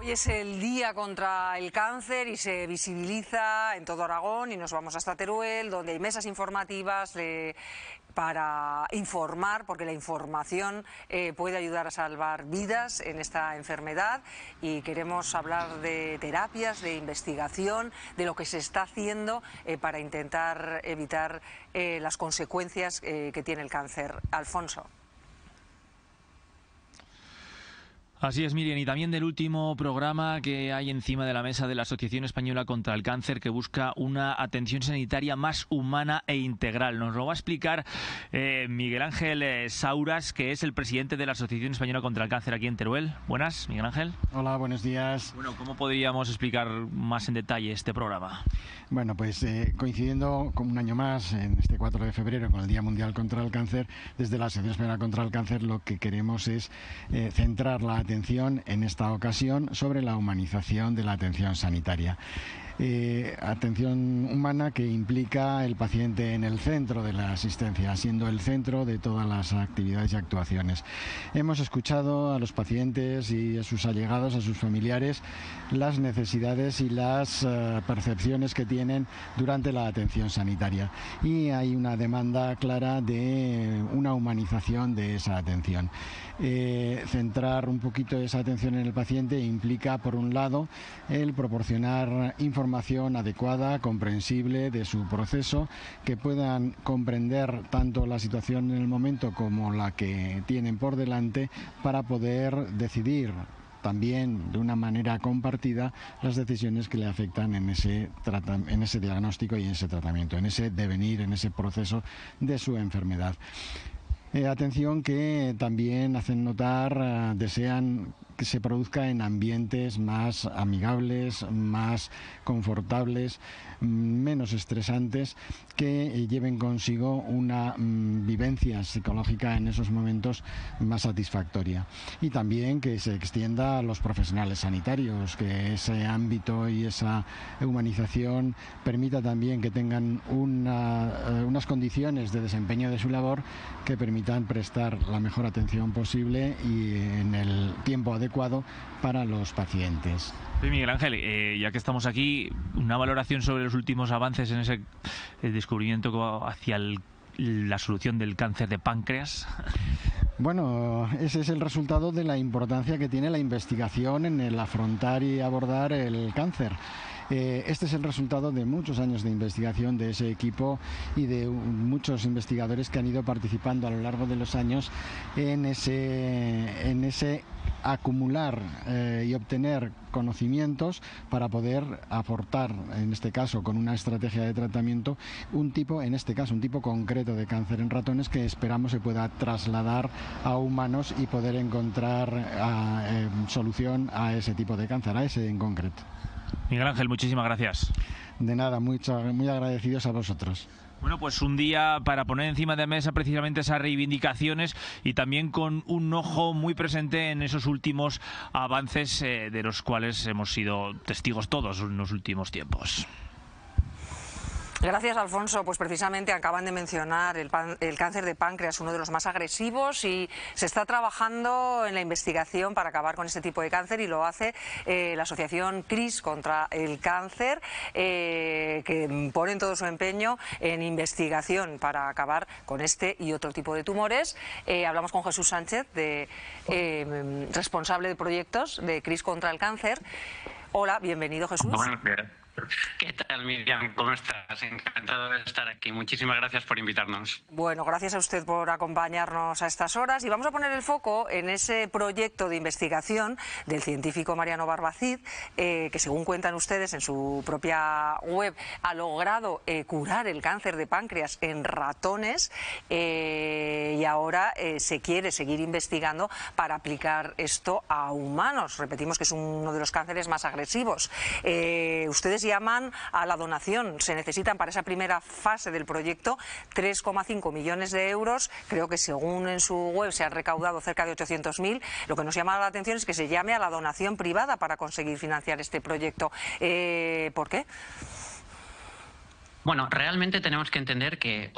Hoy es el Día contra el Cáncer y se visibiliza en todo Aragón y nos vamos hasta Teruel, donde hay mesas informativas para informar, porque la información puede ayudar a salvar vidas en esta enfermedad, y queremos hablar de terapias, de investigación, de lo que se está haciendo para intentar evitar las consecuencias que tiene el cáncer. Alfonso. Así es, Miriam, y también del último programa que hay encima de la mesa de la Asociación Española contra el Cáncer, que busca una atención sanitaria más humana e integral. Nos lo va a explicar Miguel Ángel Sauras, que es el presidente de la Asociación Española contra el Cáncer aquí en Teruel. Buenas, Miguel Ángel. Hola, buenos días. Bueno, ¿cómo podríamos explicar más en detalle este programa? Bueno, pues coincidiendo con un año más, en este 4 de febrero, con el Día Mundial contra el Cáncer, desde la Asociación Española contra el Cáncer lo que queremos es centrar la atención en esta ocasión sobre la humanización de la atención sanitaria. Atención humana que implica el paciente en el centro de la asistencia, siendo el centro de todas las actividades y actuaciones. Hemos escuchado a los pacientes y a sus allegados, a sus familiares, las necesidades y las percepciones que tienen durante la atención sanitaria, y hay una demanda clara de una humanización de esa atención. Centrar un poquito esa atención en el paciente implica, por un lado, el proporcionar información adecuada, comprensible de su proceso, que puedan comprender tanto la situación en el momento como la que tienen por delante, para poder decidir también de una manera compartida las decisiones que le afectan en ese diagnóstico y en ese tratamiento, en ese devenir, en ese proceso de su enfermedad. Atención que también hacen notar, desean que se produzca en ambientes más amigables, más confortables, menos estresantes, que lleven consigo una vivencia psicológica en esos momentos más satisfactoria. Y también que se extienda a los profesionales sanitarios, que ese ámbito y esa humanización permita también que tengan unas condiciones de desempeño de su labor que permitan prestar la mejor atención posible y en el tiempo adecuado para los pacientes. Sí, Miguel Ángel, ya que estamos aquí, una valoración sobre los últimos avances en ese descubrimiento hacia la solución del cáncer de páncreas. Bueno, ese es el resultado de la importancia que tiene la investigación en el afrontar y abordar el cáncer. Este es el resultado de muchos años de investigación de ese equipo y de muchos investigadores que han ido participando a lo largo de los años en ese acumular y obtener conocimientos para poder aportar, en este caso con una estrategia de tratamiento, un tipo concreto de cáncer en ratones que esperamos se pueda trasladar a humanos y poder encontrar solución a ese tipo de cáncer, a ese en concreto. Miguel Ángel, muchísimas gracias. De nada, muy agradecidos a vosotros. Bueno, pues un día para poner encima de la mesa precisamente esas reivindicaciones y también con un ojo muy presente en esos últimos avances de los cuales hemos sido testigos todos en los últimos tiempos. Gracias, Alfonso. Pues precisamente acaban de mencionar el cáncer de páncreas, uno de los más agresivos, y se está trabajando en la investigación para acabar con este tipo de cáncer, y lo hace la asociación CRIS contra el cáncer, que ponen todo su empeño en investigación para acabar con este y otro tipo de tumores. Hablamos con Jesús Sánchez, responsable de proyectos de CRIS contra el cáncer. Hola, bienvenido, Jesús. Buenos días. ¿Qué tal, Miriam? ¿Cómo estás? Encantado de estar aquí. Muchísimas gracias por invitarnos. Bueno, gracias a usted por acompañarnos a estas horas, y vamos a poner el foco en ese proyecto de investigación del científico Mariano Barbacid, que, según cuentan ustedes en su propia web, ha logrado curar el cáncer de páncreas en ratones, y ahora se quiere seguir investigando para aplicar esto a humanos. Repetimos que es uno de los cánceres más agresivos. Ustedes llaman a la donación. Se necesitan para esa primera fase del proyecto 3,5 millones de euros. Creo que según en su web se han recaudado cerca de 800.000. Lo que nos llama la atención es que se llame a la donación privada para conseguir financiar este proyecto. ¿Por qué? Bueno, realmente tenemos que entender que,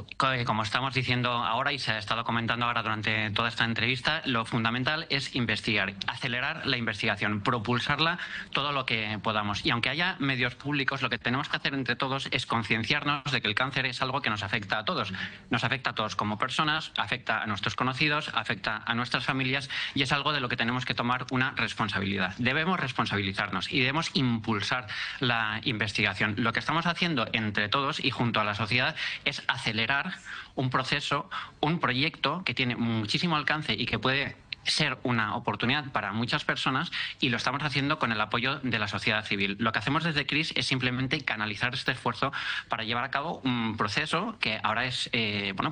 como estamos diciendo ahora y se ha estado comentando ahora durante toda esta entrevista, lo fundamental es investigar, acelerar la investigación, propulsarla todo lo que podamos. Y aunque haya medios públicos, lo que tenemos que hacer entre todos es concienciarnos de que el cáncer es algo que nos afecta a todos. Nos afecta a todos como personas, afecta a nuestros conocidos, afecta a nuestras familias y es algo de lo que tenemos que tomar una responsabilidad. Debemos responsabilizarnos y debemos impulsar la investigación. Lo que estamos haciendo entre todos y junto a la sociedad es acelerar un proceso, un proyecto que tiene muchísimo alcance y que puede ser una oportunidad para muchas personas, y lo estamos haciendo con el apoyo de la sociedad civil. Lo que hacemos desde CRIS es simplemente canalizar este esfuerzo para llevar a cabo un proceso que ahora es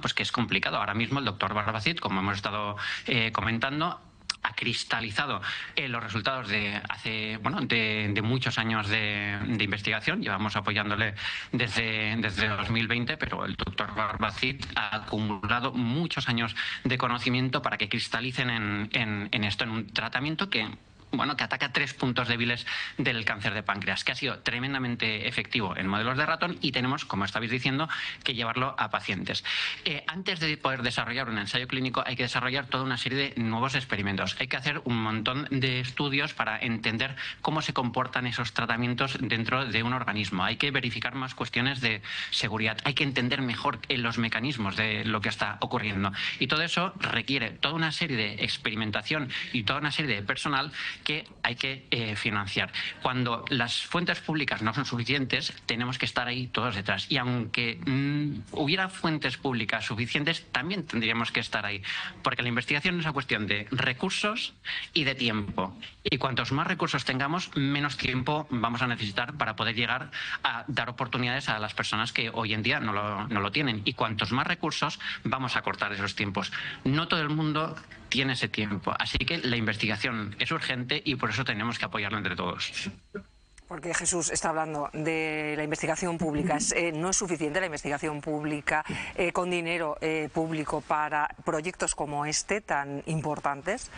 pues que es complicado. Ahora mismo el doctor Barbacid, como hemos estado comentando, ha cristalizado los resultados de muchos años de investigación. Llevamos apoyándole desde 2020, pero el doctor Barbacid ha acumulado muchos años de conocimiento para que cristalicen en esto, en un tratamiento que ataca 3 puntos débiles del cáncer de páncreas, que ha sido tremendamente efectivo en modelos de ratón, y tenemos, como estabais diciendo, que llevarlo a pacientes. Antes de poder desarrollar un ensayo clínico hay que desarrollar toda una serie de nuevos experimentos. Hay que hacer un montón de estudios para entender cómo se comportan esos tratamientos dentro de un organismo. Hay que verificar más cuestiones de seguridad. Hay que entender mejor los mecanismos de lo que está ocurriendo. Y todo eso requiere toda una serie de experimentación y toda una serie de personal que hay que financiar. Cuando las fuentes públicas no son suficientes, tenemos que estar ahí todos detrás. Y aunque hubiera fuentes públicas suficientes, también tendríamos que estar ahí. Porque la investigación es una cuestión de recursos y de tiempo. Y cuantos más recursos tengamos, menos tiempo vamos a necesitar para poder llegar a dar oportunidades a las personas que hoy en día no lo tienen. Y cuantos más recursos, vamos a cortar esos tiempos. No todo el mundo tiene ese tiempo. Así que la investigación es urgente y por eso tenemos que apoyarla entre todos. Porque Jesús está hablando de la investigación pública. ¿No es suficiente la investigación pública con dinero público para proyectos como este tan importantes?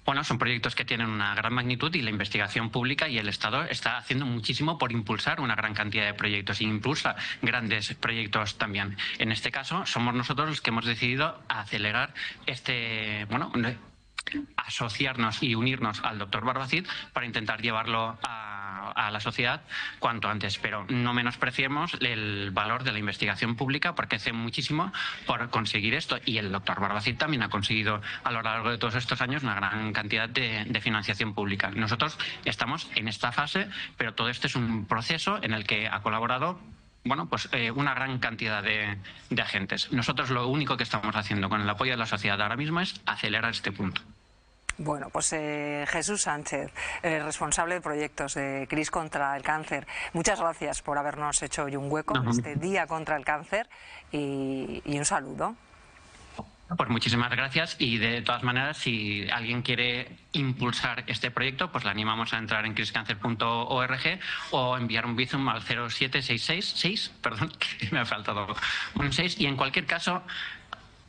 Bueno, son proyectos que tienen una gran magnitud y la investigación pública y el Estado está haciendo muchísimo por impulsar una gran cantidad de proyectos e impulsa grandes proyectos también. En este caso, somos nosotros los que hemos decidido acelerar asociarnos y unirnos al doctor Barbacid para intentar llevarlo a la sociedad cuanto antes, pero no menospreciemos el valor de la investigación pública, porque hace muchísimo por conseguir esto, y el doctor Barbacid también ha conseguido a lo largo de todos estos años una gran cantidad de financiación pública. Nosotros estamos en esta fase, pero todo esto es un proceso en el que ha colaborado una gran cantidad de agentes. Nosotros lo único que estamos haciendo con el apoyo de la sociedad ahora mismo es acelerar este punto. Bueno, pues Jesús Sánchez, responsable de proyectos de CRIS contra el cáncer, muchas gracias por habernos hecho hoy un hueco en este Día contra el Cáncer y un saludo. Pues muchísimas gracias, y de todas maneras, si alguien quiere impulsar este proyecto, pues le animamos a entrar en criscancer.org o enviar un Bizum al 07666, que me ha faltado un 6, y en cualquier caso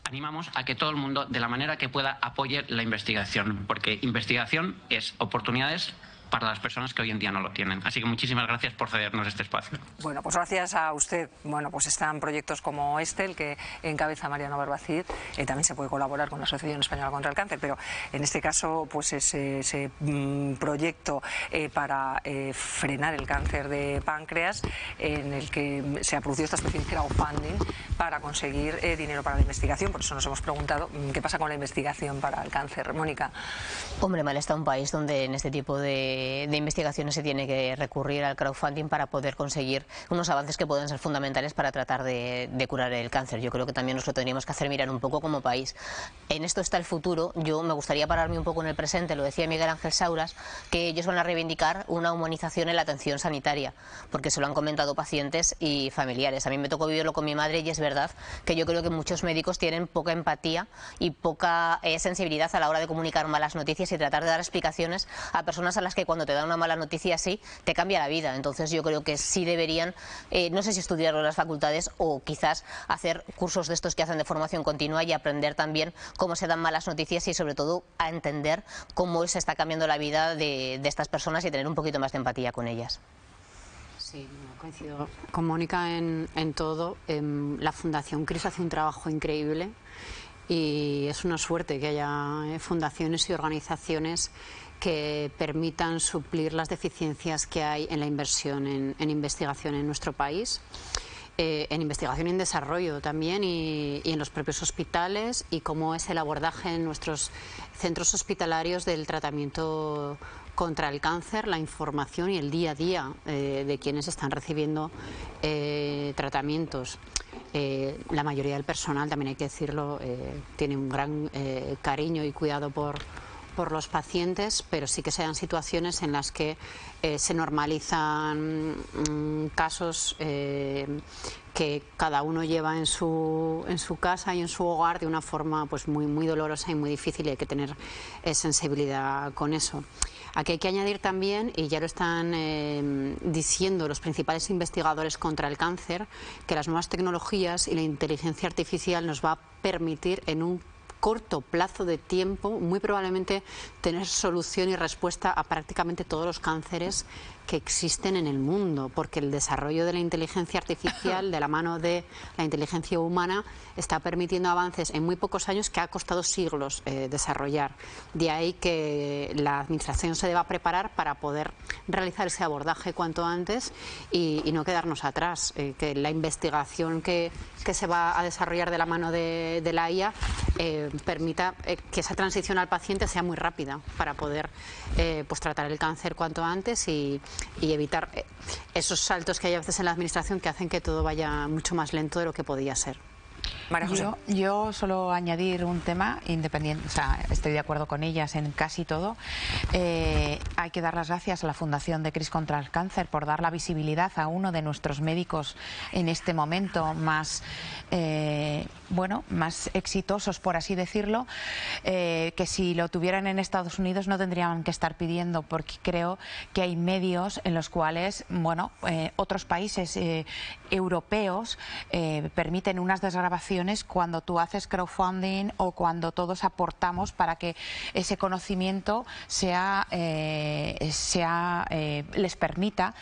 animamos a que todo el mundo, de la manera que pueda, apoye la investigación, porque investigación es oportunidades para las personas que hoy en día no lo tienen. Así que muchísimas gracias por cedernos este espacio. Bueno, pues gracias a usted. Bueno, pues están proyectos como este, el que encabeza Mariano Barbacid. También se puede colaborar con la Asociación Española contra el Cáncer, pero en este caso, pues ese proyecto para frenar el cáncer de páncreas, en el que se ha producido esta especie de crowdfunding para conseguir dinero para la investigación. Por eso nos hemos preguntado qué pasa con la investigación para el cáncer. Mónica. Hombre, mal está un país donde en este tipo de investigaciones se tiene que recurrir al crowdfunding para poder conseguir unos avances que pueden ser fundamentales para tratar de curar el cáncer. Yo creo que también nos lo tendríamos que hacer mirar un poco como país. En esto está el futuro. Yo me gustaría pararme un poco en el presente. Lo decía Miguel Ángel Sauras, que ellos van a reivindicar una humanización en la atención sanitaria, porque se lo han comentado pacientes y familiares. A mí me tocó vivirlo con mi madre y es verdad que yo creo que muchos médicos tienen poca empatía y poca sensibilidad a la hora de comunicar malas noticias y tratar de dar explicaciones a personas a las que cuando te dan una mala noticia así te cambia la vida. Entonces yo creo que sí deberían, no sé si estudiarlo en las facultades o quizás hacer cursos de estos que hacen de formación continua y aprender también cómo se dan malas noticias y sobre todo a entender cómo se está cambiando la vida de estas personas y tener un poquito más de empatía con ellas. Sí, coincido con Mónica en todo. La Fundación CRIS hace un trabajo increíble y es una suerte que haya fundaciones y organizaciones que permitan suplir las deficiencias que hay en la inversión en investigación en nuestro país. En investigación y en desarrollo también y en los propios hospitales, y cómo es el abordaje en nuestros centros hospitalarios del tratamiento contra el cáncer, la información y el día a día de quienes están recibiendo tratamientos. La mayoría del personal, también hay que decirlo, tiene un gran cariño y cuidado por los pacientes, pero sí que se dan situaciones en las que se normalizan casos que cada uno lleva en su casa y en su hogar de una forma pues muy dolorosa y muy difícil, y hay que tener sensibilidad con eso. Aquí hay que añadir también, y ya lo están diciendo los principales investigadores contra el cáncer, que las nuevas tecnologías y la inteligencia artificial nos va a permitir en un corto plazo de tiempo muy probablemente tener solución y respuesta a prácticamente todos los cánceres que existen en el mundo, porque el desarrollo de la inteligencia artificial de la mano de la inteligencia humana está permitiendo avances en muy pocos años que ha costado siglos desarrollar. De ahí que la administración se deba preparar para poder realizar ese abordaje cuanto antes y no quedarnos atrás, que la investigación que se va a desarrollar de la mano de la IA permita que esa transición al paciente sea muy rápida para poder pues tratar el cáncer cuanto antes y evitar esos saltos que hay a veces en la administración que hacen que todo vaya mucho más lento de lo que podía ser. Yo solo añadir un tema independiente, o sea, estoy de acuerdo con ellas en casi todo. Hay que dar las gracias a la Fundación de CRIS contra el Cáncer por dar la visibilidad a uno de nuestros médicos en este momento más más exitosos, por así decirlo, que si lo tuvieran en Estados Unidos no tendrían que estar pidiendo, porque creo que hay medios en los cuales otros países europeos permiten unas desgrabaciones cuando tú haces crowdfunding o cuando todos aportamos para que ese conocimiento les permita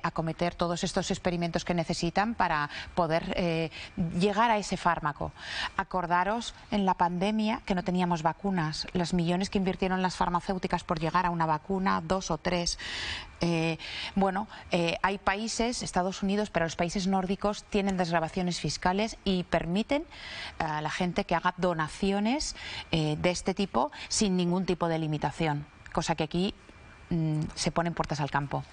acometer todos estos experimentos que necesitan para poder llegar a ese fármaco. Acordaros en la pandemia que no teníamos vacunas, los millones que invirtieron las farmacéuticas por llegar a una vacuna, 2 o 3. Hay países, Estados Unidos, pero los países nórdicos tienen desgravaciones fiscales y permiten a la gente que haga donaciones de este tipo sin ningún tipo de limitación, cosa que aquí se ponen puertas al campo.